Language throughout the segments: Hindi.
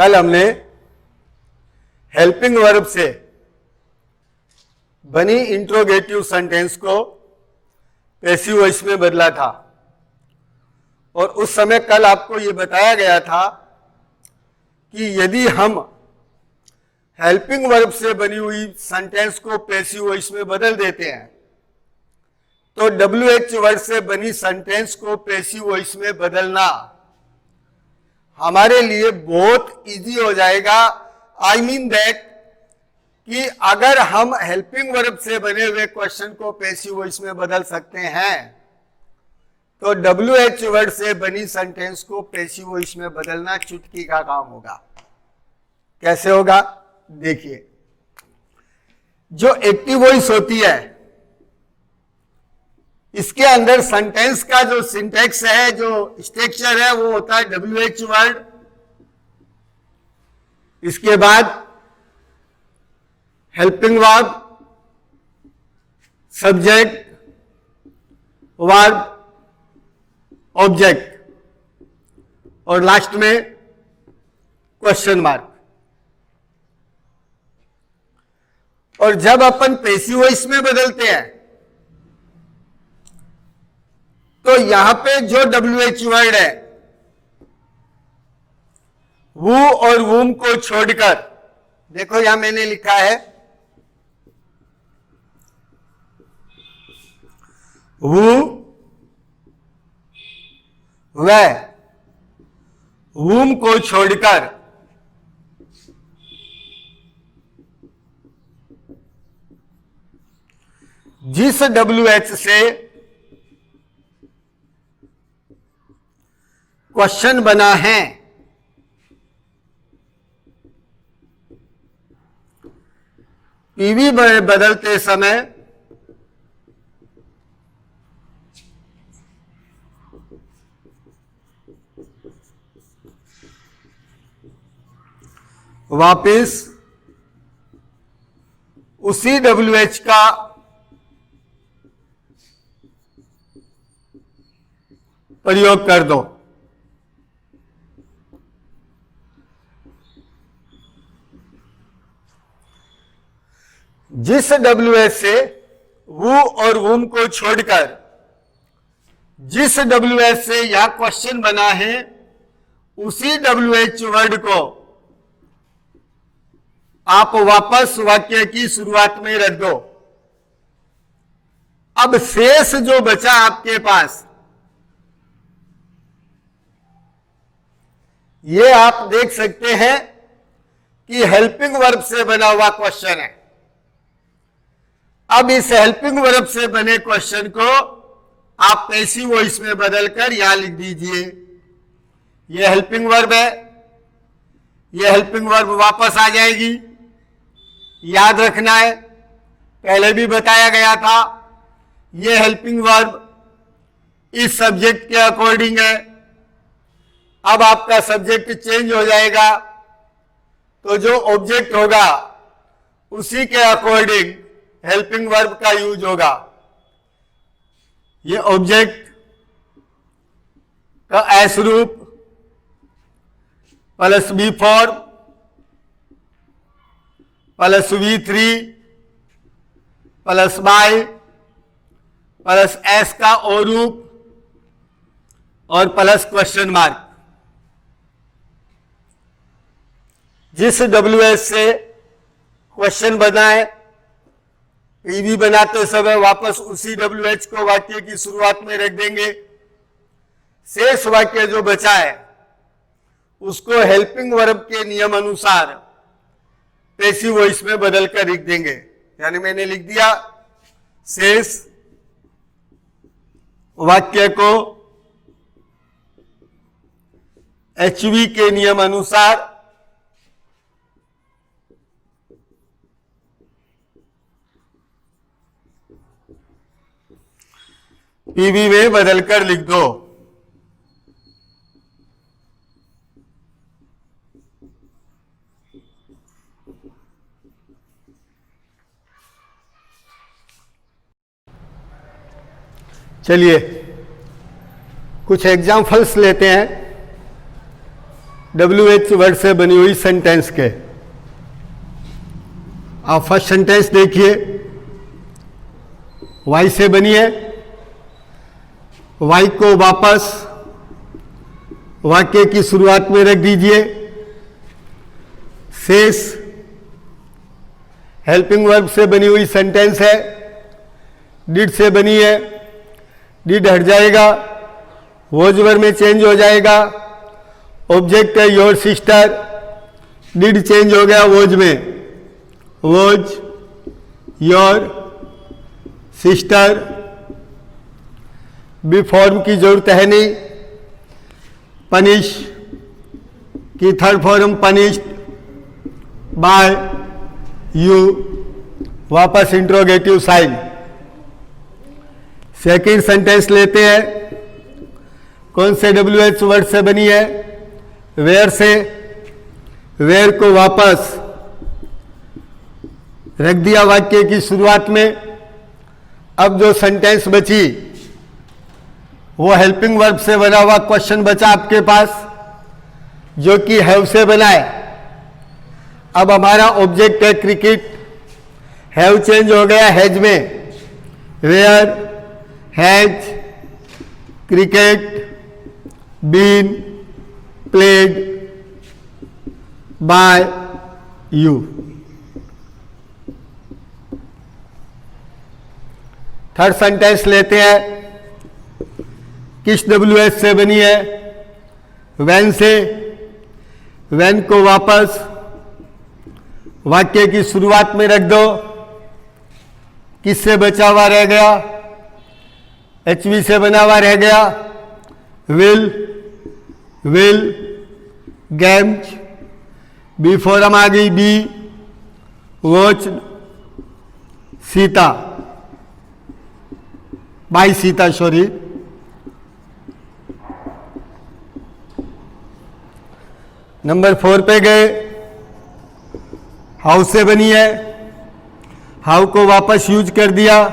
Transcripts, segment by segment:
कल हमने हेल्पिंग वर्ब से बनी इंट्रोगेटिव सेंटेंस को पैसिव वॉइस में बदला था और उस समय कल आपको यह बताया गया था कि यदि हम हेल्पिंग वर्ब से बनी हुई सेंटेंस को पैसिव वॉइस में बदल देते हैं तो WH वर्ड से बनी सेंटेंस को पैसिव वॉइस में बदलना हमारे लिए बहुत इजी हो जाएगा। आई मीन दैट कि अगर हम हेल्पिंग वर्ब से बने हुए क्वेश्चन को पैसिव वॉइस में बदल सकते हैं तो WH वर्ड से बनी सेंटेंस को पैसिव वॉइस में बदलना चुटकी का काम होगा। कैसे होगा देखिए, जो एक्टिव वॉइस होती है इसके अंदर सेंटेंस का जो सिंटैक्स है, जो स्ट्रक्चर है, वो होता है WH वर्ड, इसके बाद helping verb, subject, verb, object और लास्ट में क्वेश्चन मार्क। और जब अपन पैसिव वॉइस में बदलते हैं तो यहां पे जो WH वर्ड है वो और वूम को छोड़कर, देखो यहां मैंने लिखा है वू, वह, वूम को छोड़कर जिस WH से क्वेश्चन बना है PV बदलते समय वापिस उसी WH का प्रयोग कर दो। जिस WH से वो और वूम को छोड़कर जिस WH से यह क्वेश्चन बना है उसी WH वर्ड को आप वापस वाक्य की शुरुआत में रख दो। अब शेष जो बचा आपके पास, ये आप देख सकते हैं कि हेल्पिंग वर्ब से बना हुआ क्वेश्चन है। अब इस हेल्पिंग वर्ब से बने क्वेश्चन को आप पैसिव वॉइस में बदलकर यहां लिख दीजिए। यह हेल्पिंग वर्ब है, यह हेल्पिंग वर्ब वापस आ जाएगी। याद रखना है, पहले भी बताया गया था, यह हेल्पिंग वर्ब इस सब्जेक्ट के अकॉर्डिंग है। अब आपका सब्जेक्ट चेंज हो जाएगा तो जो ऑब्जेक्ट होगा उसी के अकॉर्डिंग हेल्पिंग वर्ब का यूज होगा। ये ऑब्जेक्ट का एस रूप plus B form plus V3 plus by plus S का ओ रूप और प्लस क्वेश्चन मार्क। जिस WH से क्वेश्चन बना है PV बनाते समय वापस उसी WH को वाक्य की शुरुआत में रख देंगे। शेष वाक्य जो बचा है उसको हेल्पिंग वर्ब के नियम अनुसार पैसिव वॉइस में बदल कर लिख देंगे। यानी मैंने लिख दिया, शेष वाक्य को HV के नियम अनुसार PV में बदलकर लिख दो। चलिए कुछ एग्जाम्पल्स लेते हैं। WH वर्ड से बनी हुई सेंटेंस के। आप फर्स्ट सेंटेंस देखिए, Y से बनी है। Y को वापस वाक्य की शुरुआत में रख दीजिए। शेष हेल्पिंग वर्ब से बनी हुई सेंटेंस है, डिड से बनी है। डिड हट जाएगा, वॉज वर्ब में चेंज हो जाएगा। ऑब्जेक्ट है योर सिस्टर, डिड चेंज हो गया वॉज में, was your sister. B form की जरूरत है नहीं। पनिश की third form punished by you, वापस इंट्रोगेटिव साइन। सेकेंड सेंटेंस लेते हैं। कौन से WH वर्ड से बनी है? वेयर से। वेयर को वापस रख दिया वाक्य की शुरुआत में। अब जो सेंटेंस बची वो हेल्पिंग वर्ब से बना हुआ क्वेश्चन बचा आपके पास, जो कि हैव से बना है। अब हमारा ऑब्जेक्ट है क्रिकेट, हैव चेंज हो गया हैज में। Where has cricket been played by you. Third sentence लेते हैं। किस WH से बनी है? वैन से। वैन को वापस वाक्य की शुरुआत में रख दो। किससे बचा हुआ रह गया? HV से बना हुआ रह गया। Will games. बी फॉर्म आ गई B, watch Sita, by Sita sorry. Number 4 पे गए। हाउ से बनी है। हाउ को वापस यूज कर दिया।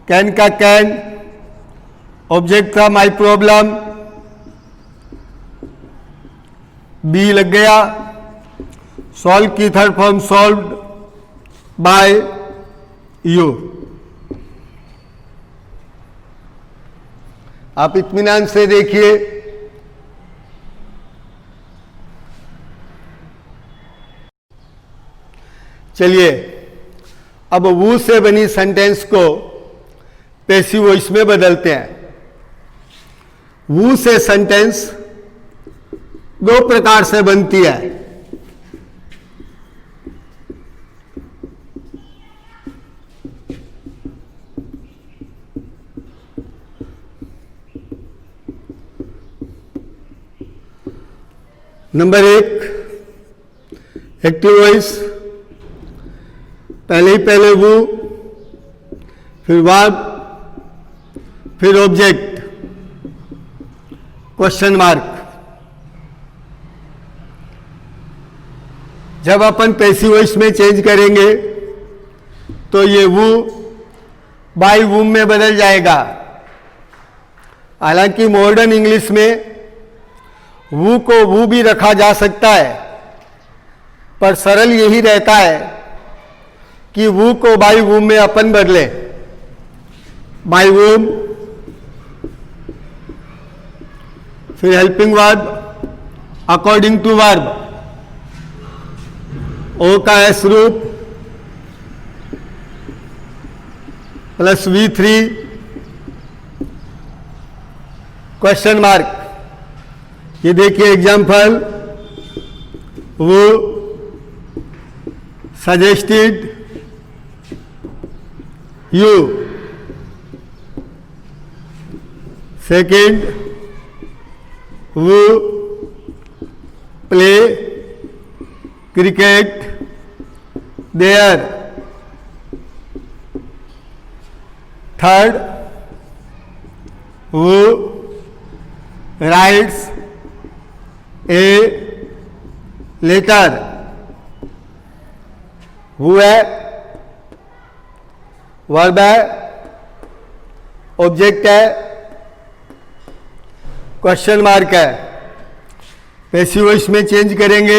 कैन का कैन, ऑब्जेक्ट था माई प्रॉब्लम, बी लग गया। सॉल्व की third form solved by you. आप इत्मीनान से देखिए। चलिए अब वो से बनी सेंटेंस को पैसिव वॉइस में बदलते हैं। वो से सेंटेंस दो प्रकार से बनती है। नंबर 1 एक्टिव वॉइस, पहले वो, फिर वर्ब, फिर ऑब्जेक्ट, क्वेश्चन मार्क। जब अपन पैसिव वॉइस में चेंज करेंगे तो ये वो बाय वूम में बदल जाएगा। हालांकि मॉडर्न इंग्लिश में वो को वो भी रखा जा सकता है, पर सरल यही रहता है कि वो को बाय वूम में अपन बदले। बाय वूम, फिर helping verb according to verb, O का एस रूप प्लस V3 क्वेश्चन मार्क। ये देखिए एग्जाम्पल, वो सजेस्टेड यू। सेकेंड, वो प्ले क्रिकेट देयर। थर्ड, वो राइट्स ए लेटर। वो है, वर्ब है, ऑब्जेक्ट है, क्वेश्चन मार्क है। पैसिव वॉइस में चेंज करेंगे,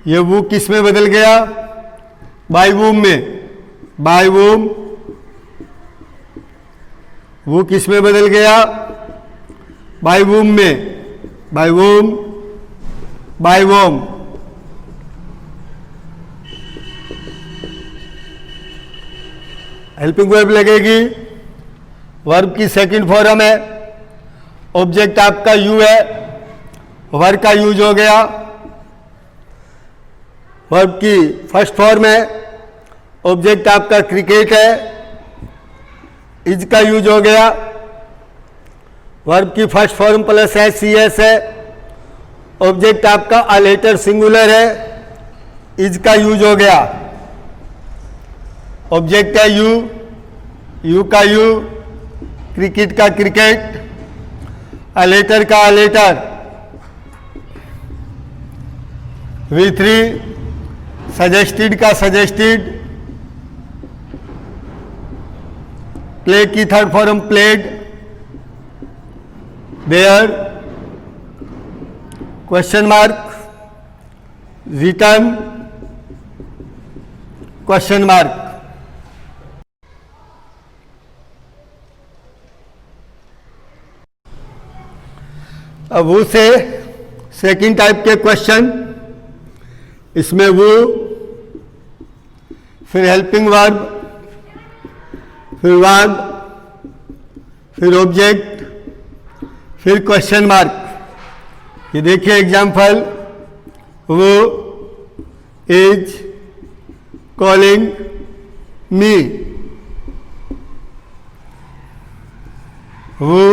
ये वो किस में बदल गया, बाय वूम में, बाय वूम, वो किस में बदल गया, बाय वूम में, बाय वूम, बाय वोम। हेल्पिंग वर्ब लगेगी, वर्ब की सेकंड फॉर्म है, ऑब्जेक्ट आपका यू है, वर्ब का यूज हो गया, वर्ब की फर्स्ट फॉर्म है, ऑब्जेक्ट आपका क्रिकेट है, इज का यूज हो गया, वर्ब की फर्स्ट फॉर्म प्लस है सी एस है, ऑब्जेक्ट आपका अलेटर सिंगुलर है, इज का यूज हो गया, ऑब्जेक्ट है यू, यू का यू, क्रिकेट का क्रिकेट, अलेटर का अलेटर, V3 सजेस्टेड का सजेस्टेड, प्ले की third form played, there, question mark, return, question mark. अब वो से सेकंड टाइप के क्वेश्चन, इसमें वो, फिर हेल्पिंग वर्ब, फिर वर्ब, फिर ऑब्जेक्ट, फिर क्वेश्चन मार्क। ये देखिए एग्जाम्पल, वो इज कॉलिंग मी, वो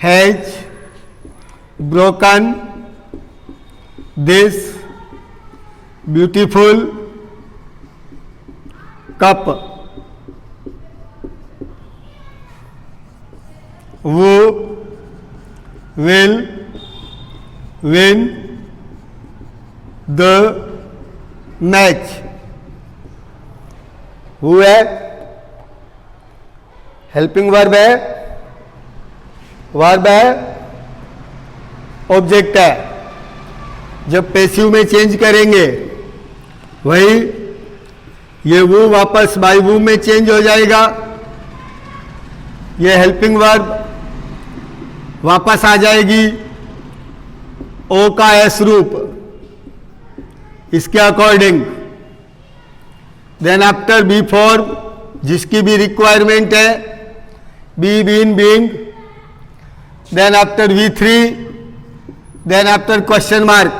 has broken this beautiful cup, who will win the match। who है, हेल्पिंग वर्ब है, वर्ब है, ऑब्जेक्ट है। जब पैसिव में चेंज करेंगे वही ये वो वापस बाय वो में चेंज हो जाएगा, ये हेल्पिंग वर्ब वापस आ जाएगी ओ का एस रूप इसके according. Then after B form जिसकी भी रिक्वायरमेंट है, be been being, then after V3, then after question mark.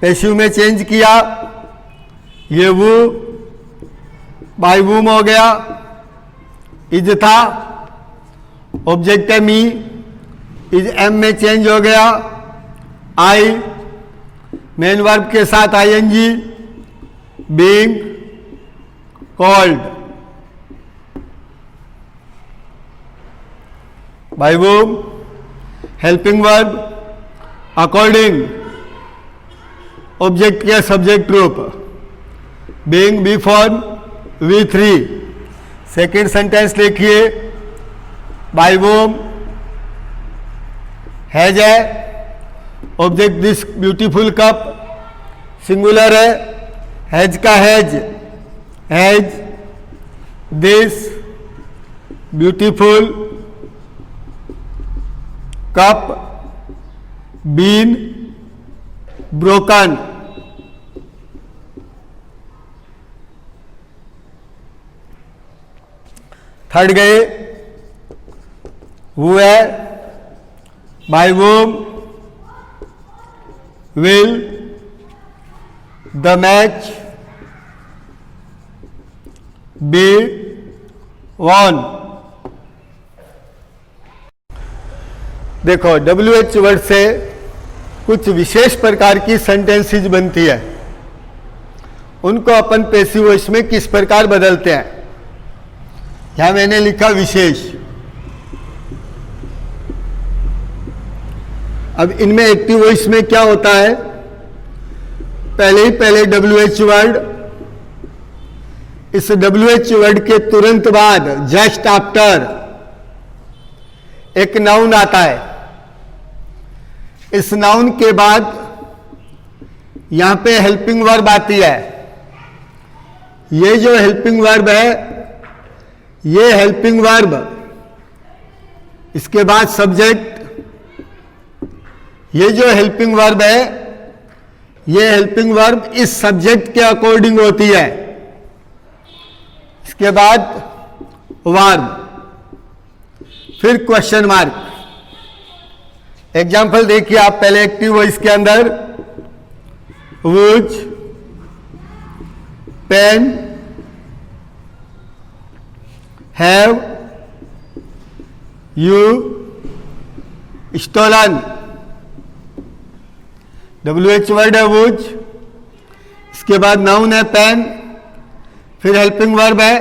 Passive में चेंज किया, ये वो बाय वूम हो गया, इज था, ऑब्जेक्ट है मी, इज एम में चेंज हो गया, आई मेन वर्ब के साथ ING, being called, by whom helping verb according, object के सब्जेक्ट रूप, being be form V3। Second sentence लिखिए, बाय वूम हैज है, object this beautiful cup singular है, हैज का has, has this beautiful cup been broken. Third गए, हु है, by whom will the match be won. देखो WH वर्ड से कुछ विशेष प्रकार की सेंटेंसेस बनती है, उनको अपन पैसिव वॉइस में किस प्रकार बदलते हैं। यहां मैंने लिखा विशेष। अब इनमें एक्टिव वॉइस में क्या होता है, पहले WH वर्ड, इस WH वर्ड के तुरंत बाद जस्ट आफ्टर एक नाउन आता है, इस नाउन के बाद यहां पे हेल्पिंग वर्ब आती है। ये जो हेल्पिंग वर्ब है, ये हेल्पिंग वर्ब, इसके बाद सब्जेक्ट, ये जो हेल्पिंग वर्ब है, ये हेल्पिंग वर्ब इस सब्जेक्ट के अकॉर्डिंग होती है। इसके बाद वर्ब, फिर क्वेश्चन मार्क। एग्जाम्पल देखिए आप पहले एक्टिव वॉइस के अंदर, would pen have you stolen. WH word है वुड, इसके बाद नाउन है पेन, फिर हेल्पिंग वर्ब है,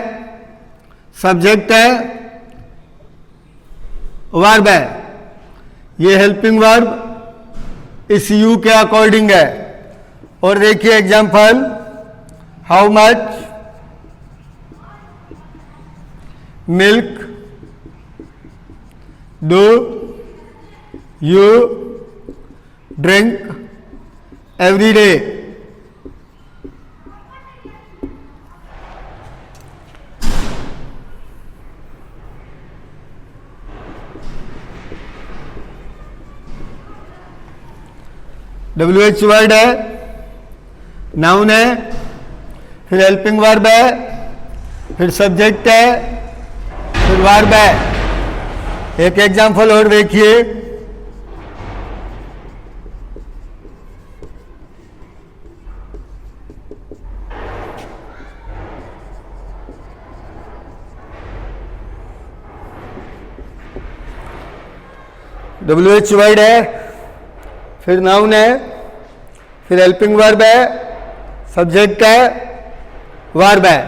सब्जेक्ट है, वर्ब है। ये हेल्पिंग वर्ब इस यू के अकॉर्डिंग है। और देखिए example, how much milk do you drink every day. WH word है, नाउन है, फिर हेल्पिंग वर्ब है, फिर सब्जेक्ट है, फिर वर्ब है। एक एग्जांपल और देखिए, WH वर्ड है, फिर नाउन है, फिर हेल्पिंग वर्ब है, सब्जेक्ट है, वर्ब है।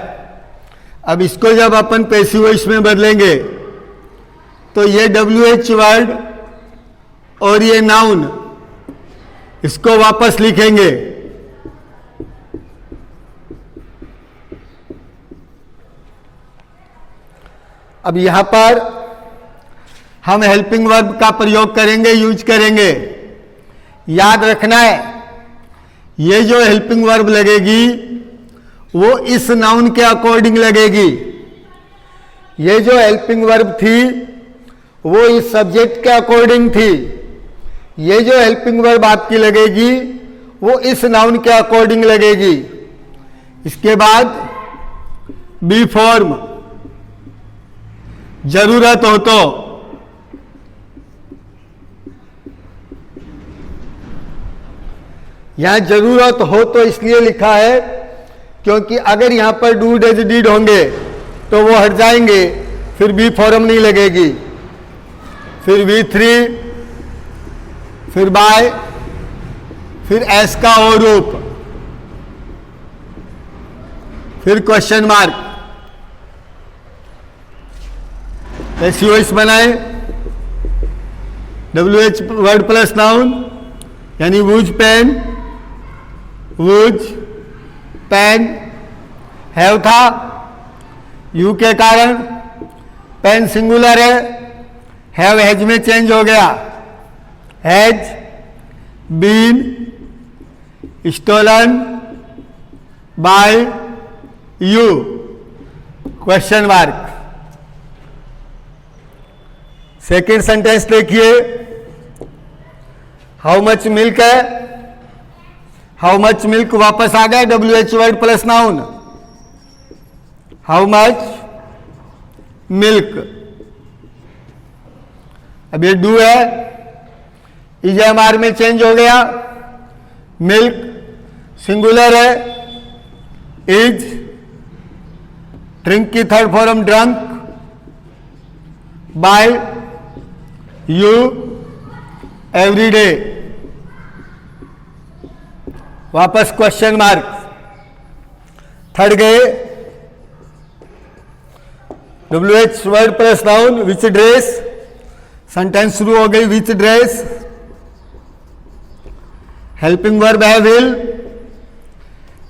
अब इसको जब अपन पैसिव वॉइस में बदलेंगे तो ये WH वर्ड और ये नाउन, इसको वापस लिखेंगे। अब यहां पर हम हेल्पिंग वर्ब का प्रयोग करेंगे, यूज करेंगे। याद रखना है, ये जो हेल्पिंग वर्ब लगेगी वो इस नाउन के अकॉर्डिंग लगेगी। ये जो हेल्पिंग वर्ब थी वो इस सब्जेक्ट के अकॉर्डिंग थी। ये जो हेल्पिंग वर्ब आपकी लगेगी वो इस नाउन के अकॉर्डिंग लगेगी। इसके बाद बी फॉर्म, जरूरत हो तो, यहां जरूरत हो तो इसलिए लिखा है क्योंकि अगर यहां पर डू डज डीड होंगे तो वो हट जाएंगे, फिर बी फॉर्म नहीं लगेगी। फिर V3, फिर बाय, फिर एस का ओ रूप, फिर क्वेश्चन मार्क। एसयूएस बनाए, WH वर्ड प्लस नाउन, यानी whose pen, whose pen, have था, यू के कारण, पेन सिंगुलर है, हैव हैज में चेंज हो गया, has been stolen by you, question mark. Second sentence देखिए, हाउ मच मिल्क है, हाउ मच मिल्क वापस आ गया, WH word plus noun, how much milk. अब ये डू है, EJMR में चेंज हो गया, मिल्क सिंगुलर है, इज, ड्रिंक की third form drunk, by you every day, वापस क्वेश्चन मार्क। थर्ड गए, WH word plus noun, which dress, sentence शुरू हो गई, विच ड्रेस, हेल्पिंग वर्ब है विल,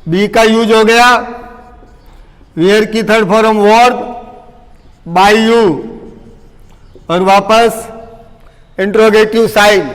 बी का यूज हो गया, वेयर की third form worn, by you, और वापस इंट्रोगेटिव साइन।